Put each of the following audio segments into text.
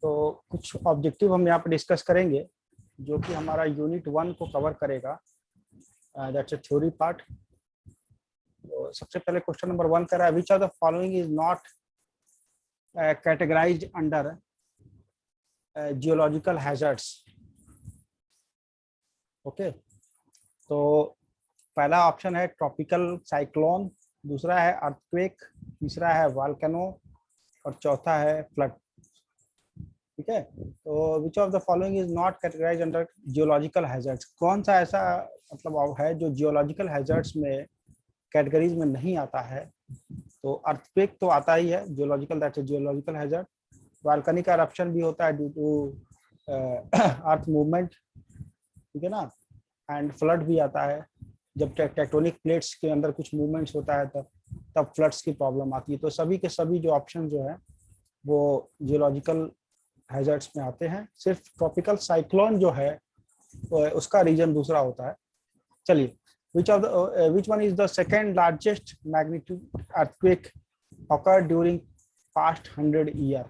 तो कुछ ऑब्जेक्टिव हम यहाँ पे डिस्कस करेंगे जो कि हमारा यूनिट 1 को कवर करेगा, दैट्स अ थ्योरी पार्ट। तो सबसे पहले क्वेश्चन नंबर 1 कह रहा है which of the following is not categorised under geological hazards. Okay, तो पहला ऑप्शन है ट्रॉपिकल साइक्लोन, दूसरा है अर्थक्वेक, तीसरा है वॉल्केनो और चौथा है फ्लड। ठीक है, तो which of the following is not categorised under geological hazards. कौन सा ऐसा मतलब है जो जियोलॉजिकल हैजर्ड्स में कैटेगरीज में नहीं आता है। तो अर्थक्वेक तो आता ही है, geological, that's a geological hazard. Volcanic eruption भी होता है ड्यू टू अर्थ मूवमेंट, ठीक है ना। एंड फ्लड भी आता है जब टेक्टोनिक प्लेट्स के अंदर कुछ मूवमेंट्स होता है तब फ्लड्स की प्रॉब्लम आती है। तो सभी के सभी जो ऑप्शन जो है वो जियोलॉजिकल हैजर्ड्स में आते हैं। सिर्फ ट्रॉपिकल साइक्लोन जो है उसका रीजन दूसरा होता है। चलिए, which one is the second largest magnitude earthquake occurred during past 100 year।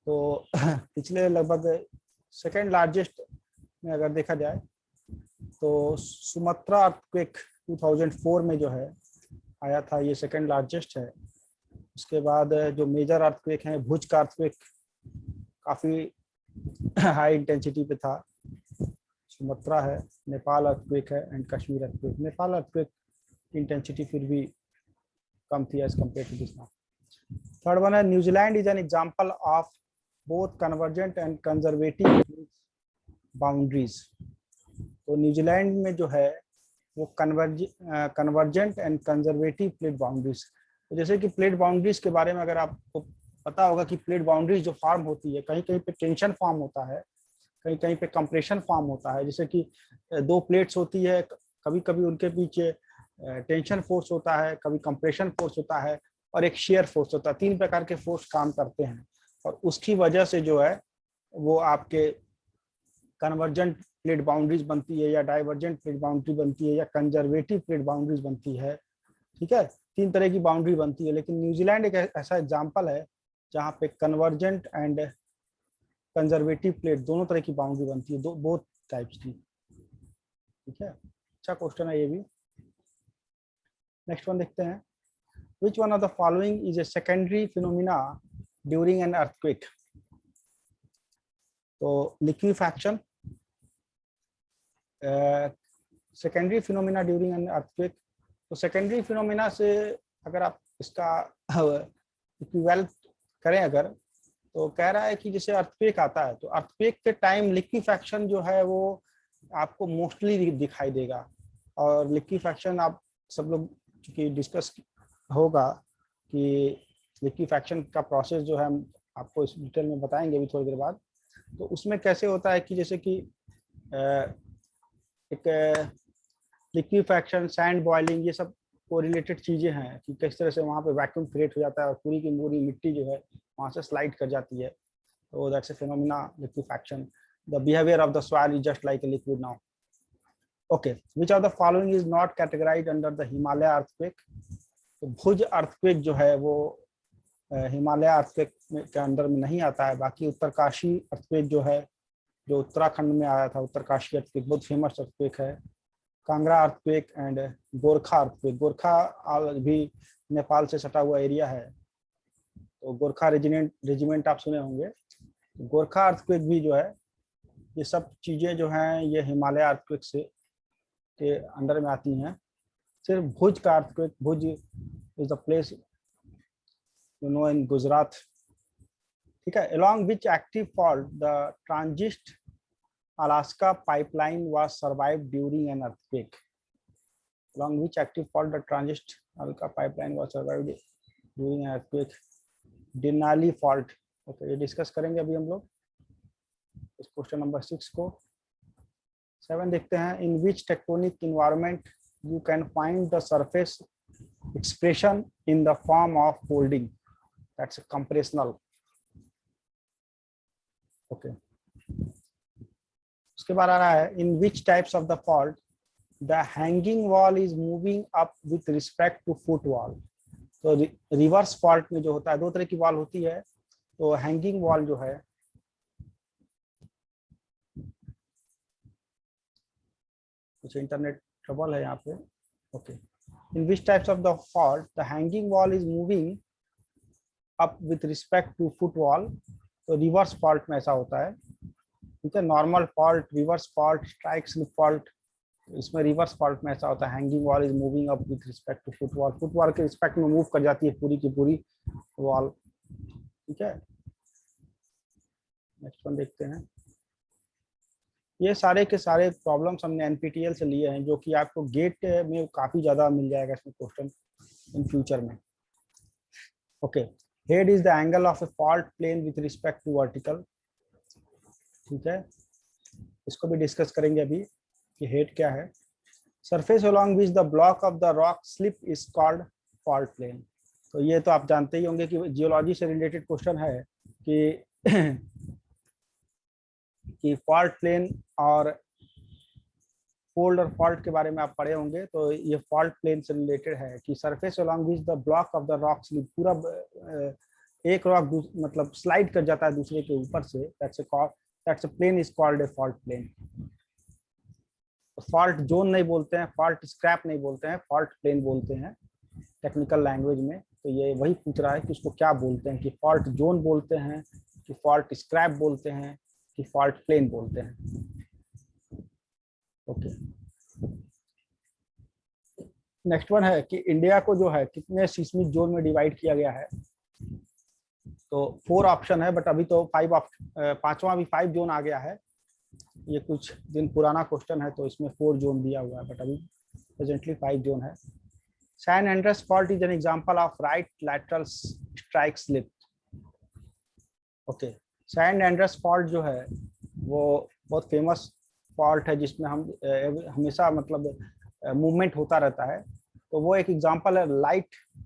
तो पिछले लगभग सेकेंड लार्जेस्ट में अगर देखा जाए तो सुमात्रा अर्थक्वेक 2004 में जो है आया था, ये सेकेंड लार्जेस्ट है। उसके बाद जो मेजर अर्थक्वेक है भुज का अर्थक्वेक काफी हाई इंटेंसिटी पे था, सुमात्रा है। नेपाल अर्थक्वेक है and Kashmir earthquake. Nepal earthquake intensity फिर भी कम थी as compare to this now. Third one है New Zealand is an example of both convergent and conservative boundaries. तो न्यूजीलैंड में जो है वो convergent and conservative plate boundaries. तो जैसे कि प्लेट बाउंड्रीज के बारे में अगर आपको पता होगा कि प्लेट बाउंड्रीज जो फॉर्म होती है, कहीं कहीं पे टेंशन फॉर्म होता है, कहीं कहीं पे कंप्रेशन फॉर्म होता है। जैसे कि दो प्लेट्स होती है, कभी कभी उनके पीछे टेंशन फोर्स होता है, कभी कंप्रेशन फोर्स होता है और एक शेयर फोर्स होता है। 3 प्रकार के फोर्स काम करते हैं और उसकी वजह से जो है वो आपके कन्वर्जेंट प्लेट बाउंड्रीज बनती है या डाइवर्जेंट प्लेट बाउंड्री बनती है या कंजर्वेटिव प्लेट बाउंड्रीज बनती है। ठीक है, 3 तरह की बाउंड्री बनती है। लेकिन न्यूजीलैंड एक ऐसा एग्जाम्पल है जहाँ पे कन्वर्जेंट एंड कंजर्वेटिव प्लेट दोनों तरह की बाउंड्री बनती है, दो बोथ टाइप्स की। ठीक है, अच्छा क्वेश्चन है ये भी। नेक्स्ट वन देखते हैं, which one of the following is a secondary phenomena during an earthquake. तो liquefaction secondary phenomena during an earthquake. तो सेकेंडरी फिनोमिना से अगर आप इसका इक्विवेलेंट करें अगर, तो कह रहा है कि जैसे अर्थक्वेक आता है तो अर्थक्वेक के टाइम लिक्विफैक्शन जो है वो आपको मोस्टली दिखाई देगा। और लिक्विफैक्शन आप सब लोग चूँकि डिस्कस होगा कि लिक्विफैक्शन का प्रोसेस जो है हम आपको इस डिटेल में बताएंगे अभी थोड़ी देर बाद। तो उसमें कैसे होता है कि जैसे कि एक लिक्विफैक्शन, सैंड बॉइलिंग, ये सब को रिलेटेड चीज़ें हैं कि किस तरह से वहाँ पे वैक्यूम क्रिएट हो जाता है और पूरी की पूरी मिट्टी जो है वहाँ से स्लाइड कर जाती है। तो that's a phenomena liquefaction. The behaviour of the soil is just like a liquid now. Okay, which of the following is not categorised under the Himalaya earthquake. तो भुज अर्थक्वेक जो है वो हिमालय अर्थक्वेक के अंदर में नहीं आता है। बाकी उत्तरकाशी अर्थक्वेक जो है, जो उत्तराखंड में आया था, उत्तरकाशी अर्थक्वेक बहुत फेमस अर्थक्वेक है। Kangra earthquake and Gorkha earthquake. Gorkha भी नेपाल से सटा हुआ एरिया है, तो गोरखा रेजिमेंट आप सुने होंगे। गोरखा अर्थक्वेक भी जो है, ये सब चीज़ें जो हैं ये हिमालय अर्थक्वेक से के अंडर में आती हैं। सिर्फ भुज का earthquake, Bhuj is the place you know इन गुजरात। ठीक है, along which active fault the Transist Alaska pipeline was survived during an earthquake। Along which active fault the Transist Alaska pipeline was survived during an earthquake। Denali fault। Okay, ये discuss करेंगे अभी हम लोग इस question number 6 को। 7 देखते हैं, in which tectonic environment you can find the surface expression in the form of folding, that's compressional. Okay, उसके बाद आ रहा है, in which types of the fault the hanging wall is moving up with respect to foot wall. तो reverse fault में जो होता है, 2 तरह की वॉल होती है। तो हैंगिंग वॉल जो है, कुछ इंटरनेट ट्रबल है यहाँ पे। Okay, in which types of the fault the hanging wall is moving up with respect to foot wall. तो रिवर्स फॉल्ट में ऐसा होता है, ठीक है। Normal fault, reverse fault, strike slip fault, इसमें रिवर्स फॉल्ट में ऐसा होता है, hanging wall is moving up with respect to foot wall, foot wall के रिस्पेक्ट में मूव कर जाती है पूरी की पूरी वॉल, ठीक है। नेक्स्ट वन देखते हैं। ये सारे के सारे प्रॉब्लम्स हमने एनपीटीईएल से लिए हैं, जो कि आपको गेट में काफी ज्यादा मिल जाएगा इसमें क्वेश्चन इन फ्यूचर में। Okay, hade is the angle of a fault plane with respect to vertical, ठीक है। इसको भी डिस्कस करेंगे अभी कि हेड क्या है। Surface along which the block of the rock slip is called fault plane. तो ये तो आप जानते ही होंगे कि जियोलॉजी से रिलेटेड क्वेश्चन है कि कि फॉल्ट प्लेन और फोल्ड और फॉल्ट के बारे में आप पढ़े होंगे। तो ये फॉल्ट प्लेन से रिलेटेड है कि surface along which the block of the rock slip, पूरा एक रॉक मतलब स्लाइड कर जाता है दूसरे के ऊपर से, that's a plane is called a fault plane. Fault zone नहीं बोलते हैं, फॉल्ट स्क्रैप नहीं बोलते हैं, फॉल्ट प्लेन बोलते हैं टेक्निकल लैंग्वेज में। तो ये वही पूछ रहा है कि उसको क्या बोलते हैं, कि फॉल्ट जोन बोलते हैं, कि फॉल्ट स्क्रैप बोलते हैं, कि फॉल्ट प्लेन बोलते हैं। ओके, नेक्स्ट वन है कि इंडिया को जो है कितने सीस्मिक जोन में डिवाइड किया गया है। तो 4 ऑप्शन है, बट अभी तो 5 पांचवा भी 5 जोन आ गया है। ये कुछ दिन पुराना क्वेश्चन है तो इसमें 4 जोन दिया हुआ है, बट अभी प्रेजेंटली 5 जोन है। San Andreas fault is an example of right lateral strike slip. Okay, San Andreas fault जो है वो बहुत फेमस फॉल्ट है, जिसमें हम हमेशा मतलब मूवमेंट होता रहता है। तो वो एक एग्जांपल है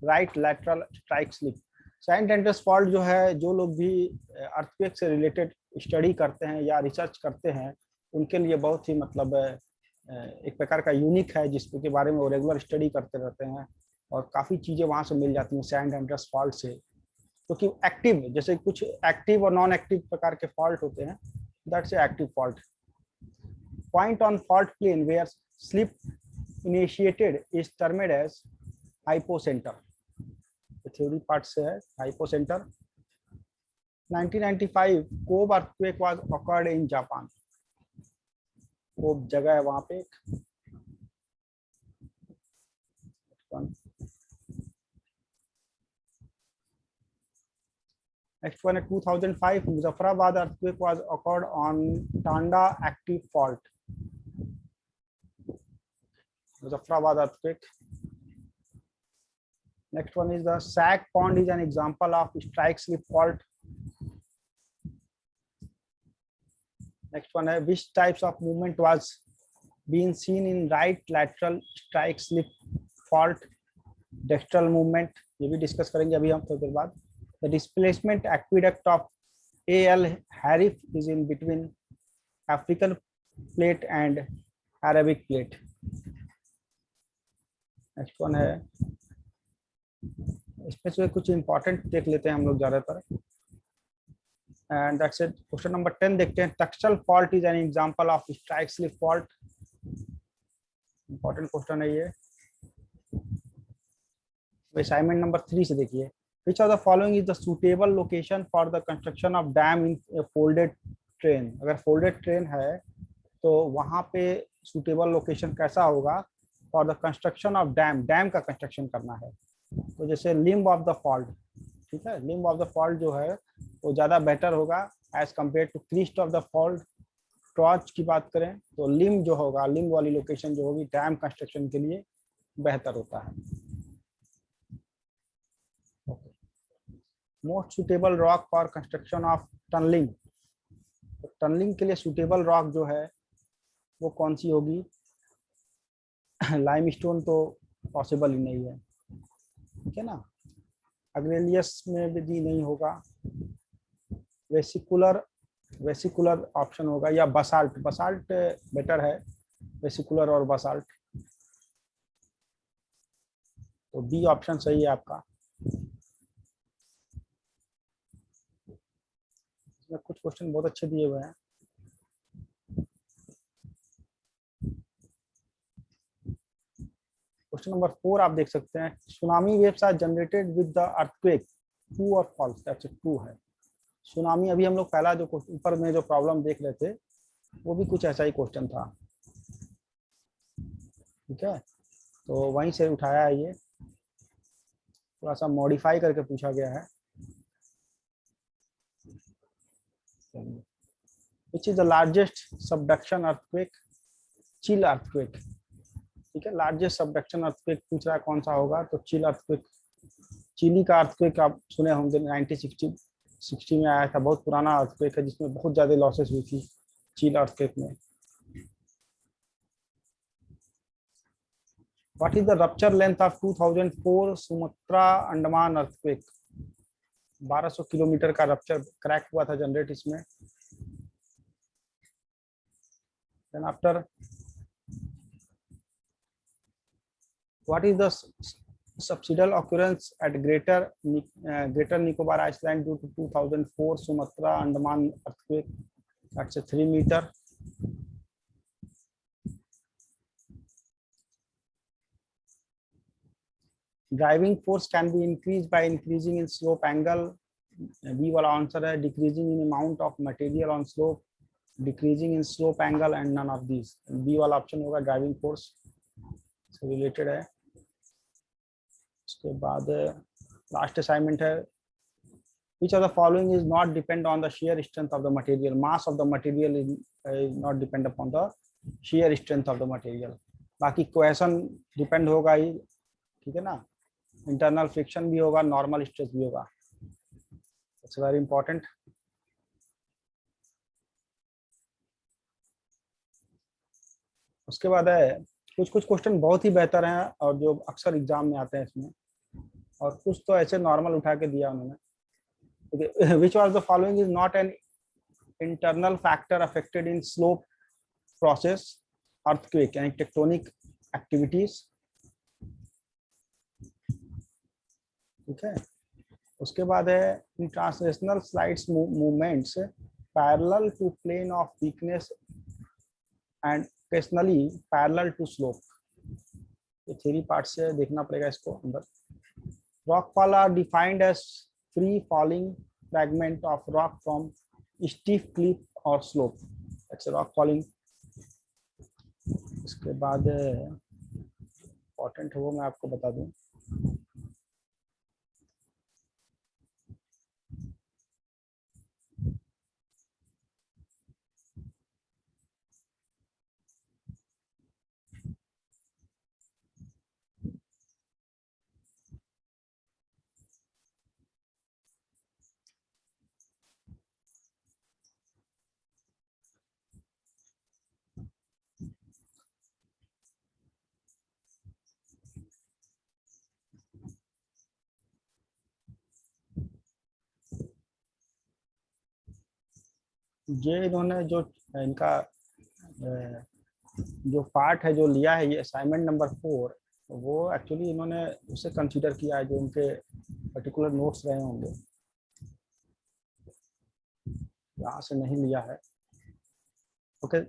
right lateral strike slip. San Andreas fault जो है, जो लोग भी अर्थक्वेक से रिलेटेड स्टडी करते हैं या रिसर्च करते हैं, उनके लिए बहुत ही मतलब एक प्रकार का यूनिक है, जिसके बारे में वो रेगुलर स्टडी करते रहते हैं और काफ़ी चीज़ें वहाँ से मिल जाती हैं सैन एंड्रेस फॉल्ट से। क्योंकि एक्टिव, जैसे कुछ एक्टिव और नॉन एक्टिव प्रकार के फॉल्ट होते हैं, that's a active fault. Point on fault plane where slip initiated is termed as hypocenter. Theory part से है hypocenter. 1995 Kobe earthquake was occurred in Japan. Kobe जगह है वहां पे। Next one, 2005 Muzaffarabad earthquake was occurred on Tanda active fault. Muzaffarabad earthquake. Next one is the Sac Pond is an example of strike slip fault. Next one है which types of movement was being seen in right lateral strike slip fault. Dextral movement, ये भी discuss करेंगे अभी हम थोड़ी देर बाद। The displacement aqueduct of A.L. Harif is in between African plate and Arabic plate. Next one है, इसमें से कुछ इंपॉर्टेंट देख लेते हैं हम लोग ज्यादातर। And that's it. Question number 10 देखते हैं। Textile fault is an example of strike slip fault. Important question है ये। Assignment number 3 से देखिए। Which of the following is the suitable location for the construction of dam in a folded train? अगर folded train है तो वहाँ पे suitable location कैसा होगा for the construction of dam? Dam का कंस्ट्रक्शन करना है तो जैसे limb of the fault, ठीक है, limb of the fault जो है वो ज़्यादा बेटर होगा as compared to crest of the fault. ट्रॉच की बात करें तो limb जो होगा, limb वाली लोकेशन जो होगी डैम कंस्ट्रक्शन के लिए बेहतर होता है। Most suitable rock for construction of tunneling. तो टनलिंग के लिए सुटेबल रॉक जो है वो कौन सी होगी? लाइमस्टोन तो पॉसिबल ही नहीं है, ठीक है ना। अग्रेलियस में भी नहीं होगा। वेसिकुलर ऑप्शन होगा या बसाल्ट बेटर है, वेसिकुलर और बसाल्ट। तो बी ऑप्शन सही है आपका। इसमें कुछ क्वेश्चन बहुत अच्छे दिए हुए हैं। क्वेश्चन नंबर 4 आप देख सकते हैं, tsunami waves are generated with the earthquake, true or false? That's true है। सुनामी, अभी हम लोग पहला जो ऊपर में जो प्रॉब्लम देख रहे थे वो भी कुछ ऐसा ही क्वेश्चन था, ठीक है, तो वहीं से उठाया है, ये थोड़ा सा मॉडिफाई करके पूछा गया है। Which is the largest subduction earthquake? Chill earthquake, ठीक है, लार्जेस्ट सबडक्शन अर्थक्वेक पूछ रहा है कौन सा होगा, तो चिल अर्थक्वेक। चिली का अर्थक्वेक आप सुने होंगे, 1960 में आया था, बहुत पुराना अर्थक्वेक है जिसमें बहुत ज्यादा लॉसेस हुई थी चिल अर्थक्वेक में। What is the rupture length of 2004 Sumatra Andaman earthquake? 1200 kilometre का रप्चर क्रैक हुआ था जनरेट इसमें। Then after, what is the subsidal occurrence at Greater Nicobar Island due to 2004 Sumatra Andaman earthquake? That's a 3 meter. Driving force can be increased by increasing in slope angle. B वाला answer है, decreasing in amount of material on slope, decreasing in slope angle and none of these. B वाला option होगा driving force से related है। उसके बाद last assignment है, which of the following is not depend on the shear strength of the material? Mass of the material is not depend upon the shear strength of the material. बाकी question depend होगा ही, ठीक है ना, internal friction भी होगा, normal stress भी होगा, it's very important. उसके बाद है, कुछ कुछ क्वेश्चन बहुत ही बेहतर हैं और जो अक्सर एग्जाम में आते हैं इसमें, और कुछ तो ऐसे नॉर्मल उठा के दिया उन्होंने। Which was the following is not an internal factor affected in slope process earthquake यानी टेक्टोनिक एक्टिविटीज, ठीक है। उसके बाद है, in translational slides movements parallel to plane of weakness and occasionally parallel to slope. ये थ्योरी पार्ट से देखना पड़ेगा इसको अंदर। Rockfall are defined as free falling fragment of rock from steep cliff or slope. That's a rock falling. इसके बाद important है वो मैं आपको बता दूं, ये इन्होंने जो इनका जो पार्ट है जो लिया है ये असाइनमेंट नंबर 4, वो एक्चुअली इन्होंने उसे कंसीडर किया है जो उनके पर्टिकुलर नोट्स रहे होंगे, यहाँ से नहीं लिया है। ओके